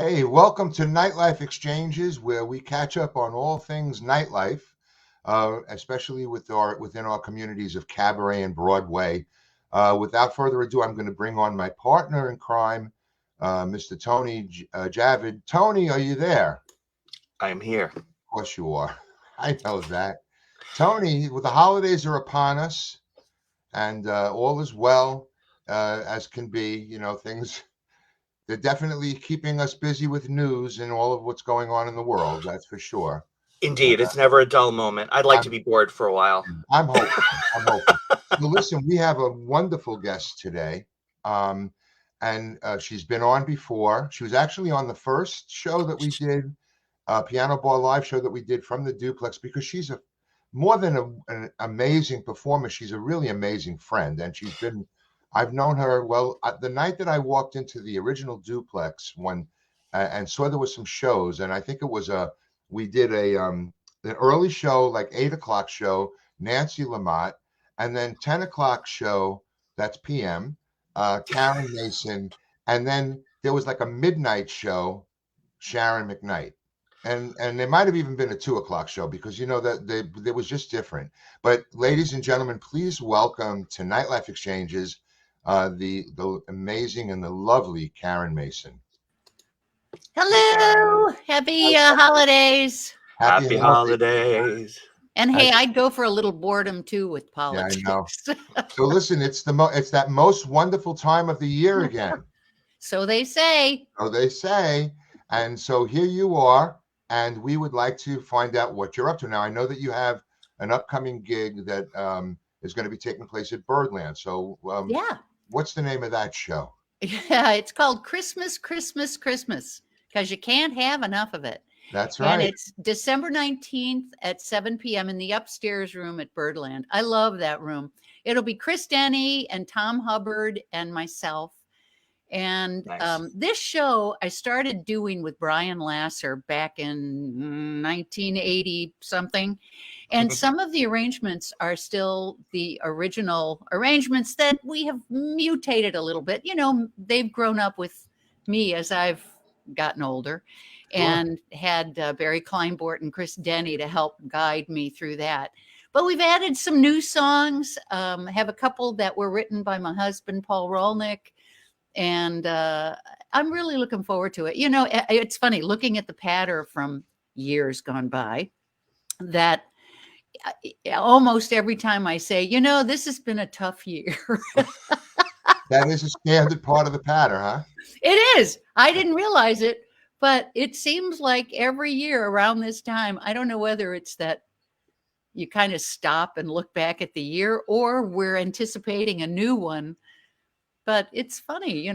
Hey, welcome to NiteLife Exchanges, where we catch up on all things nightlife, especially within our communities of Cabaret and Broadway. Without further ado, I'm going to bring on my partner in crime, Mr. Tony Javid. Tony, are you there? I'm here. Of course you are. I know that. Tony, well, the holidays are upon us, and all is well as can be. Things. They're definitely keeping us busy with news and all of what's going on in the world. That's for sure. Indeed, it's never a dull moment. I'd like I'm, to be bored for a while. I'm hoping. I'm hoping. So listen, we have a wonderful guest today, and she's been on before. She was actually on the first show that we did, Piano Bar Live show that we did from the duplex, because she's more than an amazing performer. She's a really amazing friend, and I've known her well. The night that I walked into the original duplex and saw there was some shows, and I think it was we did an early show, like 8 o'clock show, Nancy Lamott, and then 10 o'clock show, that's PM, Karen Mason, and then there was like a midnight show, Sharon McKnight. And there might have even been a 2 o'clock show, because that it was just different. But ladies and gentlemen, please welcome to NiteLife Exchanges the amazing and the lovely Karen Mason. Hello, happy holidays. Happy holidays. And hey, I'd go for a little boredom too with politics. Yeah, I know. So listen, it's that most wonderful time of the year again. So they say. So they say. And so here you are, and we would like to find out what you're up to now. I know that you have an upcoming gig that is going to be taking place at Birdland. So yeah. What's the name of that show? Yeah, it's called Christmas, Christmas, Christmas, because you can't have enough of it. That's right. And it's December 19th at 7 p.m. in the upstairs room at Birdland. I love that room. It'll be Chris Denny and Tom Hubbard and myself. And Nice. This show I started doing with Brian Lasser back in 1980 something. And some of the arrangements are still the original arrangements that we have mutated a little bit. They've grown up with me as I've gotten older. Sure. And had Barry Kleinbort and Chris Denny to help guide me through that. But we've added some new songs, have a couple that were written by my husband, Paul Rolnick. And I'm really looking forward to it. It's funny looking at the patter from years gone by that almost every time I say, this has been a tough year. That is a standard part of the pattern, huh? It is. I didn't realize it, but it seems like every year around this time, I don't know whether it's that you kind of stop and look back at the year or we're anticipating a new one. But it's funny,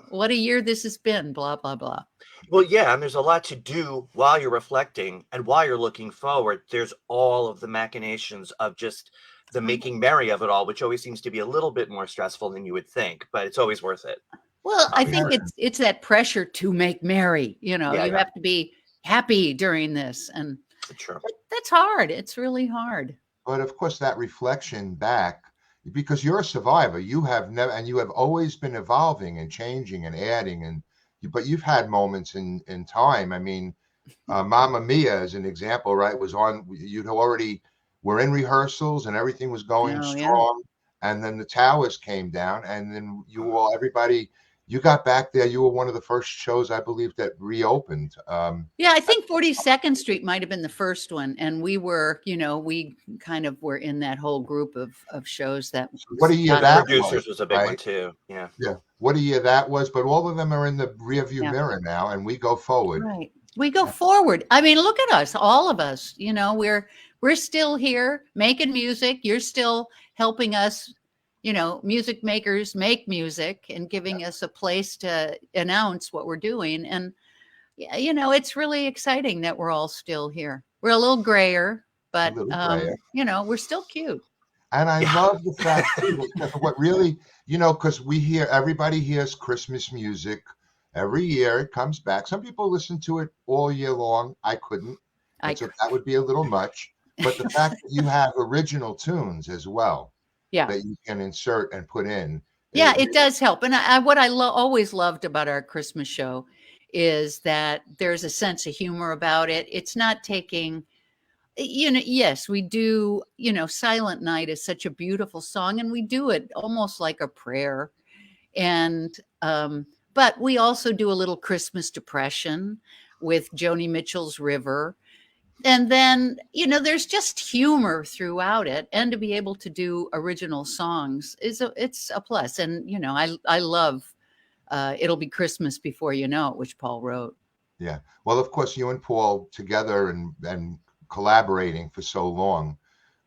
what a year this has been, blah, blah, blah. Well, yeah, and there's a lot to do while you're reflecting and while you're looking forward. There's all of the machinations of just the making merry of it all, which always seems to be a little bit more stressful than you would think, but it's always worth it. Well, I think it's that pressure to make merry. You have to be happy during this. And that's hard. It's really hard. But of course, that reflection back, because you're a survivor, you have always been evolving and changing and adding, but you've had moments in time. I mean, Mamma Mia as an example, right? Was on. You'd already were in rehearsals and everything was going strong, and then the towers came down, and then you got back there. You were one of the first shows, I believe, that reopened. Yeah, I think 42nd Street might have been the first one. And we were, we kind of were in that whole group of shows that. What a year that Producers was a big one too. Yeah. Yeah. What a year that was. But all of them are in the rearview mirror now, and we go forward. Right. We go forward. I mean, look at us, all of us. We're still here making music. You're still helping us. Music makers make music and giving us a place to announce what we're doing. And, it's really exciting that we're all still here. We're a little grayer, but, we're still cute. And I love the fact that what really, because everybody hears Christmas music every year. It comes back. Some people listen to it all year long. I couldn't. So that would be a little much. But the fact that you have original tunes as well. Yeah, that you can insert and put in. Yeah, it does help. And what I always loved about our Christmas show is that there's a sense of humor about it. It's not taking, yes, we do, Silent Night is such a beautiful song, and we do it almost like a prayer. And, but we also do a little Christmas depression with Joni Mitchell's River. And then, there's just humor throughout it. And to be able to do original songs it's a plus. And, I love It'll Be Christmas Before You Know It, which Paul wrote. Yeah. Well, of course, you and Paul together and collaborating for so long.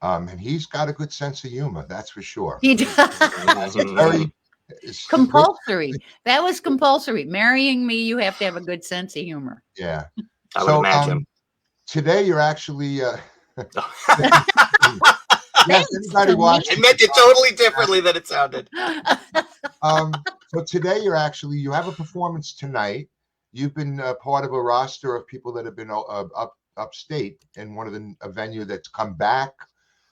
And he's got a good sense of humor, that's for sure. He does. It's very compulsory. That was compulsory. Marrying me, you have to have a good sense of humor. Yeah. I would imagine. Today you're actually yes, Thanks, anybody Tony. watching? I meant it totally differently than it sounded. So today you have a performance tonight. You've been part of a roster of people that have been upstate in one of a venue that's come back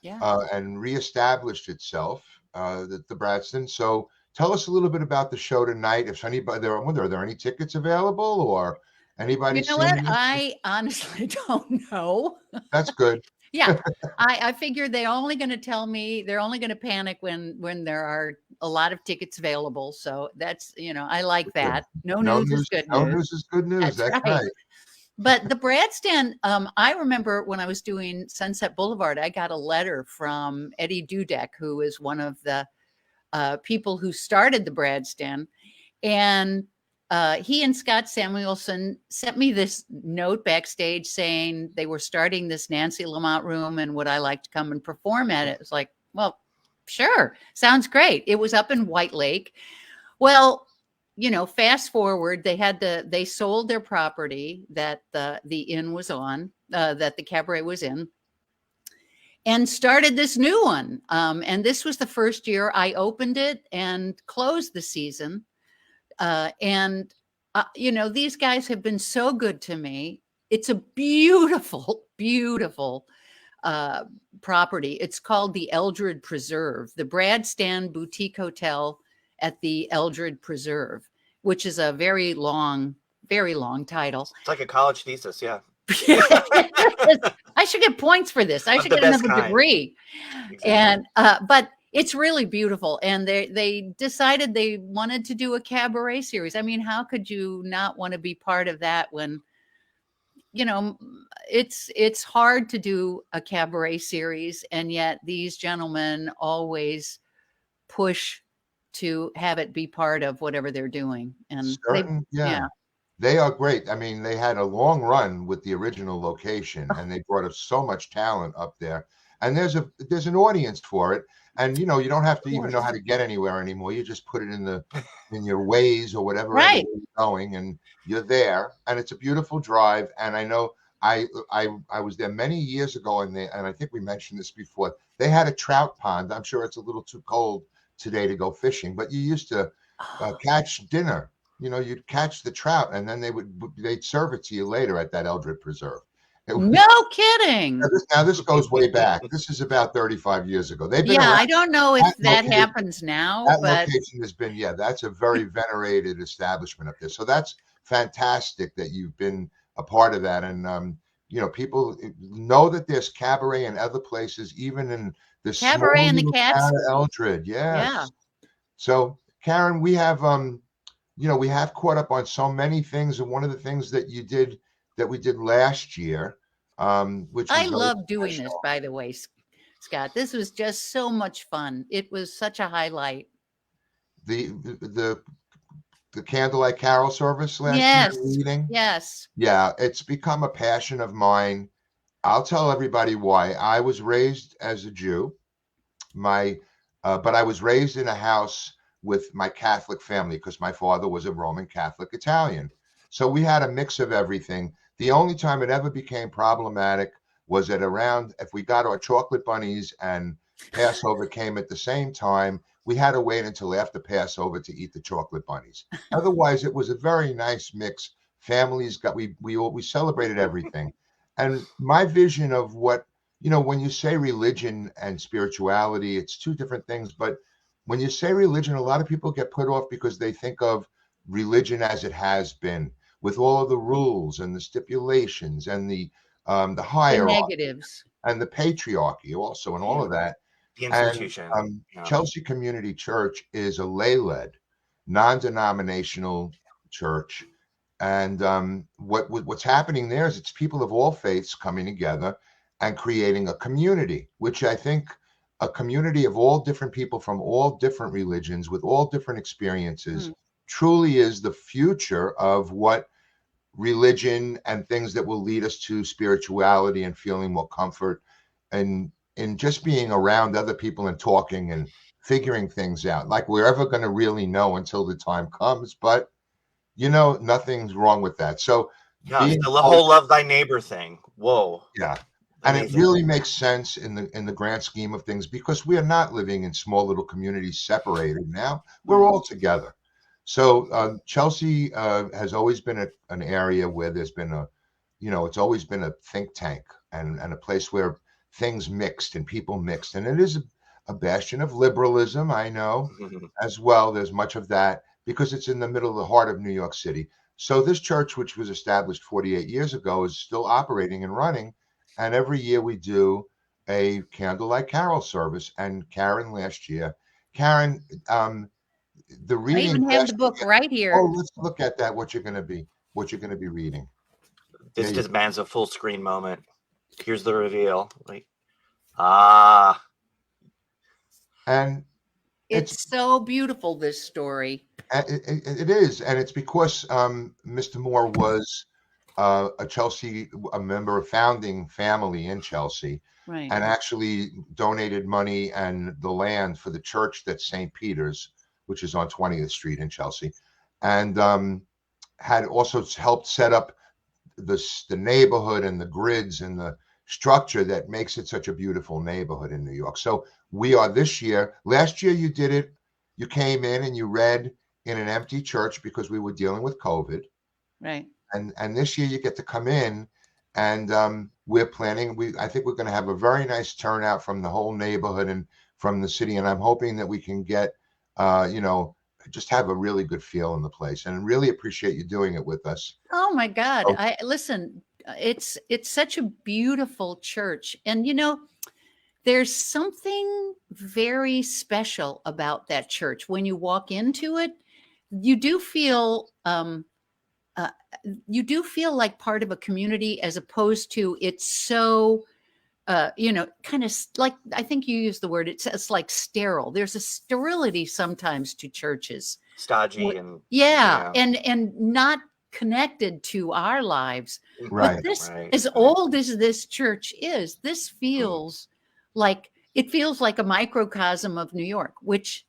and reestablished itself, the Bradston. So tell us a little bit about the show tonight. If anybody are there any tickets available, or anybody? You know what? I honestly don't know. That's good. Yeah, I figure they're only going to tell me, they're only going to panic when there are a lot of tickets available. So that's, I like that. No news is good No news. news is good news. That's right. But the Bradston, I remember when I was doing Sunset Boulevard, I got a letter from Eddie Dudek, who is one of the people who started the Bradston. And he and Scott Samuelson sent me this note backstage saying they were starting this Nancy Lamont room and would I like to come and perform at it. It was like, well, sure. Sounds great. It was up in White Lake. Well, fast forward, they sold their property that the inn was on, that the cabaret was in, and started this new one. And this was the first year I opened it and closed the season. These guys have been so good to me. It's a beautiful, beautiful property. It's called the Eldred Preserve, the Bradston Boutique Hotel at the Eldred Preserve, which is a very long title. It's like a college thesis, yeah. I should get points for this. I should get another degree. Exactly. And but it's really beautiful. And they decided they wanted to do a cabaret series. I mean, how could you not want to be part of that when, it's hard to do a cabaret series. And yet these gentlemen always push to have it be part of whatever they're doing. And they are great. I mean, they had a long run with the original location, and they brought us so much talent up there. And there's an audience for it. And you don't have to even know how to get anywhere anymore. You just put it in your Waze or whatever you're going, and you're there. And it's a beautiful drive. And I know I was there many years ago, and I think we mentioned this before. They had a trout pond. I'm sure it's a little too cold today to go fishing, but you used to catch dinner. You'd catch the trout, and then they'd serve it to you later at that Eldred Preserve. No kidding. Now this goes way back. This is about 35 years ago. They've been I don't know if that happens now. That but location has been, that's a very venerated establishment up there. So that's fantastic that you've been a part of that. And people know that there's cabaret in other places, even in the cabaret in the Cats. Eldred, yes. Yeah. So Karen, we have we have caught up on so many things, and one of the things that we did last year, which I love doing this, by the way, Scott. This was just so much fun. It was such a highlight. The candlelight carol service last year meeting. Yes. Yeah, it's become a passion of mine. I'll tell everybody why. I was raised as a Jew. But I was raised in a house with my Catholic family because my father was a Roman Catholic Italian. So we had a mix of everything. The only time it ever became problematic was if we got our chocolate bunnies and Passover came at the same time, we had to wait until after Passover to eat the chocolate bunnies. Otherwise, it was a very nice mix. Families we celebrated everything. And my vision of what, when you say religion and spirituality, it's two different things. But when you say religion, a lot of people get put off because they think of religion as it has been. with all of the rules and the stipulations and the The hierarchy negatives. and the patriarchy also and all of that. The And institution. Yeah. Chelsea Community Church is a lay-led, non-denominational church. And what's happening there is it's people of all faiths coming together and creating a community, which I think a community of all different people from all different religions with all different experiences truly is the future of what religion and things that will lead us to spirituality and feeling more comfort and in just being around other people and talking and figuring things out. Like we're ever going to really know until the time comes, but nothing's wrong with that. So Yeah, being the whole love thy neighbor thing. Whoa. yeah. And it Amazing. really makes sense in the grand scheme of things because we are not living in small little communities separated now. We're all together. So Chelsea has always been an area where there's been it's always been a think tank and a place where things mixed and people mixed. And it is a bastion of liberalism, I know, as well. There's much of that because it's in the middle of the heart of New York City. So this church, which was established 48 years ago, is still operating and running. And every year we do a candlelight carol service. And Karen, last year, Karen, the I reading even have last the book year, right here. let's look at that. What you're going to be reading. This Yeah, demands a full screen moment. Here's the reveal. Like, and It's so beautiful, this story. it is, and it's because Mr. Moore was a member of founding family in Chelsea, Right. and actually donated money and the land for the church that's St. Peter's, which is on 20th Street in Chelsea, and had also helped set up the neighborhood and the grids and the structure that makes it such a beautiful neighborhood in New York. So we are this year. Last year you did it. You came in and you read in an empty church because we were dealing with COVID. Right. And this year you get to come in and we're planning. I think we're going to have a very nice turnout from the whole neighborhood and from the city. And I'm hoping that we can get, just have a really good feel in the place and really appreciate you doing it with us. Oh my God. Oh. I listen, it's such a beautiful church. And there's something very special about that church. When you walk into it, you do feel like part of a community as opposed to it's so kind of like, I think you used the word, it's like sterile. There's a sterility sometimes to churches. stodgy and and not connected to our lives. Right. But this, right, as old as this church is, this feels like a microcosm of New York, which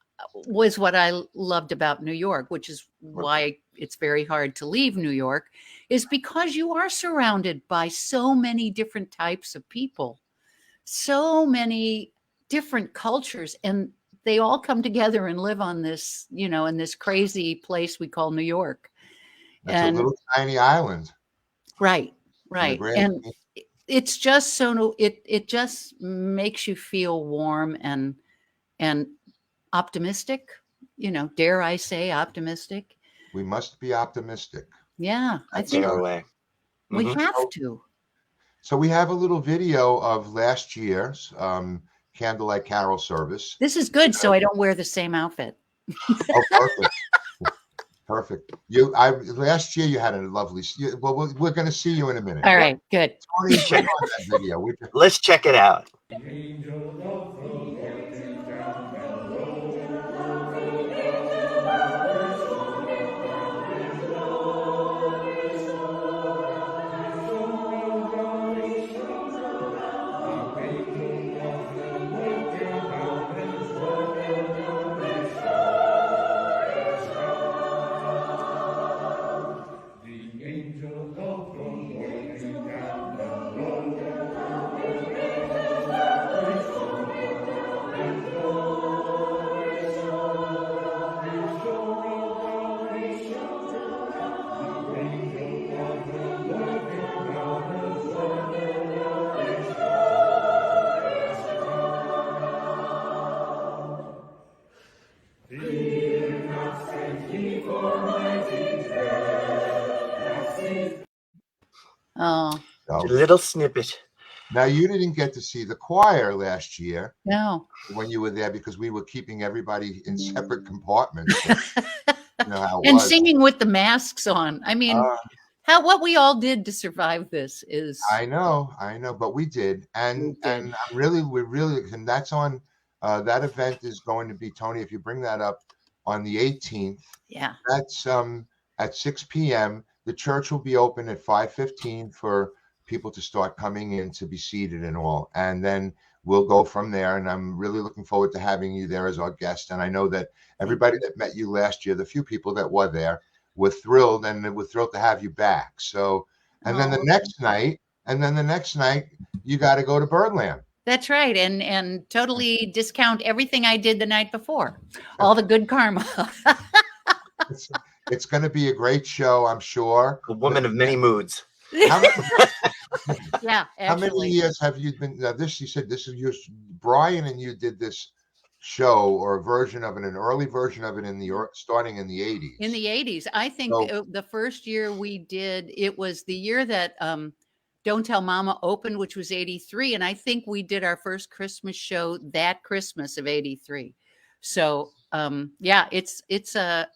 was what I loved about New York, which is why it's very hard to leave New York, is because you are surrounded by so many different types of people, so many different cultures, and they all come together and live on this, in this crazy place we call New York. It's a little tiny island. Right. And it's just it just makes you feel warm and optimistic, dare I say optimistic. We must be optimistic. Yeah, I That's think our way. we have to. So we have a little video of last year's candlelight carol service. This is good, so I don't wear the same outfit. Oh, perfect. Perfect. Last year you had a lovely. Well, we're going to see you in a minute. All right, good. Tony, put on that video. Let's check it out. The angel of the Lord came down and rode The angel of the Lord came down and rode The angel of the Lord came down and rode Oh, So A little snippet. now you didn't get to see the choir last year no. when you were there because we were keeping everybody in separate compartments. But you know how it And was. singing with the masks on. I mean, Uh, what we all did to survive this is I know, but we did, we and did. we're really, and that's on. That event is going to be, Tony. If you bring that up on the 18th, Yeah. that's at 6 p.m. The church will be open at 5:15 for people to start coming in to be seated and all, and then we'll go from there. And I'm really looking forward to having you there as our guest. And I know that everybody that met you last year, the few people that were there, were thrilled, and we're thrilled to have you back. So, and then Oh, the next night, you got to go to Birdland. that's right. And totally discount everything I did the night before. All the good karma. It's going to be a great show, I'm sure. A woman of many moods. How many, Yeah, how many actually. years have you been? This you said this is your Brian and you did this show or a version of it, an early version of it starting in the 80s. In the 80s. I think So- the first year we did, it was the year that Don't Tell Mama opened, which was 83. And I think we did our first Christmas show that Christmas of 83. So yeah, it's a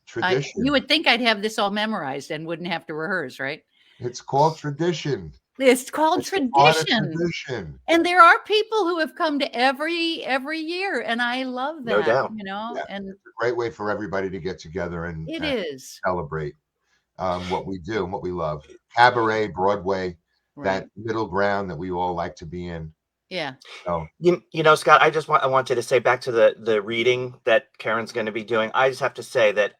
Tradition. you would think I'd have this all memorized and wouldn't have to rehearse, right? It's called tradition. It's called It's a part of tradition. tradition. And there are people who have come to every year, and I love that. No doubt. You know, Yeah. and It's a great way for everybody to get together and it is celebrate what we do and what we love. Cabaret, Broadway, right. that middle ground that we all like to be in. Yeah. So You know, Scott, I wanted to say back to the reading that Karen's going to be doing. I just have to say that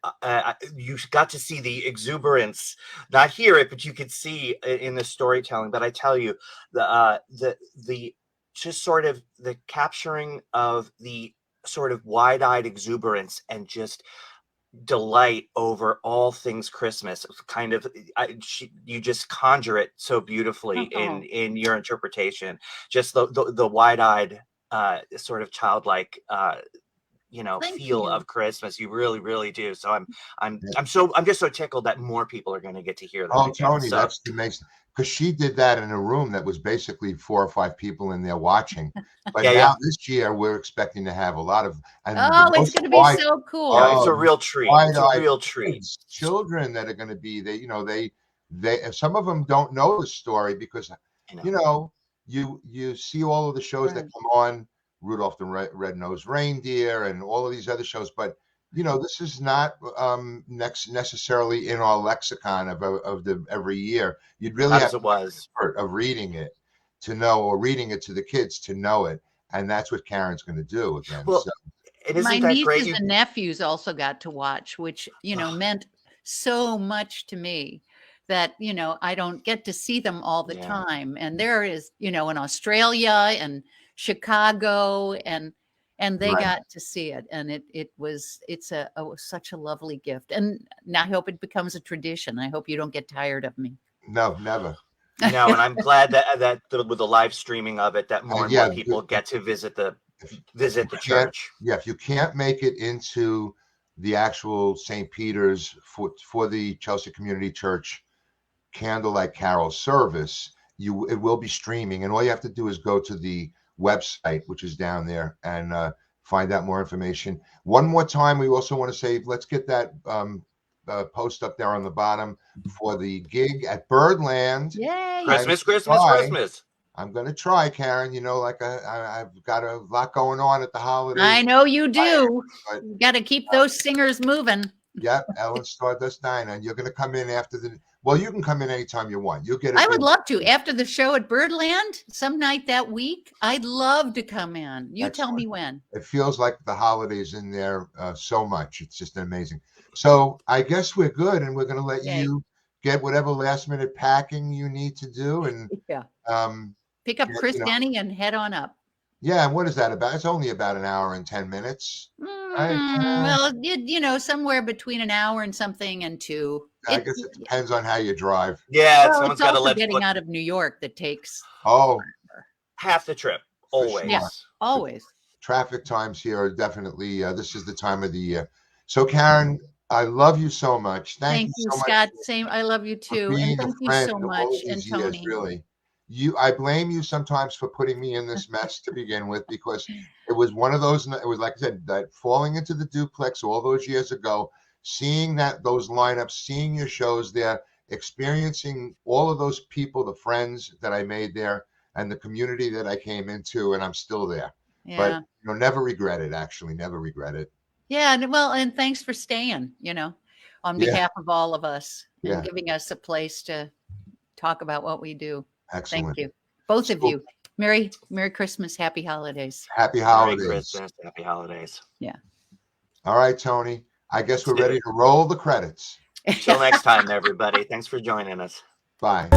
you got to see the exuberance, not hear it, but you could see in the storytelling. But I tell you, the just sort of the capturing of the sort of wide-eyed exuberance and just delight over all things Christmas. Kind of, you just conjure it so beautifully in your interpretation. Just the wide-eyed, sort of childlike, Thank feel you. of Christmas. You really, really do. So I'm just so tickled that more people are going to get to hear that. oh, again. Tony, So, that's amazing. Because she did that in a room that was basically 4 or 5 people in there watching. But Yeah, now yeah. this year we're expecting to have a lot of and Oh, the it's most going to be wide, so cool. yeah, it's a oh, real treat. It's a wide-eyed real treat. kids, children that are going to be they some of them don't know the story because I know. you know you see all of the shows that Right. come on, Rudolph the Red-Nosed Reindeer and all of these other shows, but this is not necessarily in our lexicon of the every year. You'd really Not have as it was. effort of reading it to know, or reading it to the kids to know it, and that's what Karen's going to do again. Well, So and My isn't that great? nieces and nephews also got to watch, which, meant so much to me that, I don't get to see them all the Yeah. time. And there is, in Australia and Chicago and they Right. got to see it. And it's such a lovely gift. And I hope it becomes a tradition. I hope you don't get tired of me. no, never. No, and I'm glad that with the live streaming of it, that more and Yeah, more people get to visit the can't- church. Yeah, if you can't make it into the actual St. Peter's for the Chelsea Community Church candlelight carol service, it will be streaming, and all you have to do is go to the website, which is down there, and find out more information. One more time, we also want to say, let's get that post up there on the bottom for the gig at Birdland. Yay. Christmas. I'm going to try, Karen. I've got a lot going on at the holidays. I know you do. But- You got to keep those singers moving. Yep, Ellen Stardust Diner, and you're going to come in after you can come in anytime you want. You'll get. I would love to. After the show at Birdland, some night that week, I'd love to come in. You tell me when. It feels like the holidays in there so much. It's just amazing. So I guess we're good, and we're going to let you get whatever last minute packing you need to do, and Yeah. um, Pick up Chris Denny and head on up. yeah. And what is that about? It's only about an hour and 10 minutes. Well, somewhere between an hour and something and 2. I guess it depends on how you drive. Yeah, Well, someone's it's got to also let getting out of New York that takes Oh, half the trip. For Always. sure. Yeah. always. traffic times here are definitely. This is the time of the year. So Karen, I love you so much. Thank Thank you you, so much Scott. Same. I love you for too. And being a thank you friend so of all of much. And these years, Tony. really. I blame you sometimes for putting me in this mess to begin with, because it was one of those, it was like I said, that falling into the duplex all those years ago, seeing those lineups, seeing your shows there, experiencing all of those people, the friends that I made there, and the community that I came into, and I'm still there. But Yeah. never regret it. Actually, never regret it. Yeah. And thanks for staying, on Yeah, behalf of all of us and yeah, giving us a place to talk about what we do. Thank excellent. you. Both of So, you. Merry Christmas. Happy holidays. happy Merry holidays. Christmas, happy holidays. Yeah. All right, Tony. I guess Let's we're do ready it. to roll the credits. Till next time, everybody. Thanks for joining us. Bye.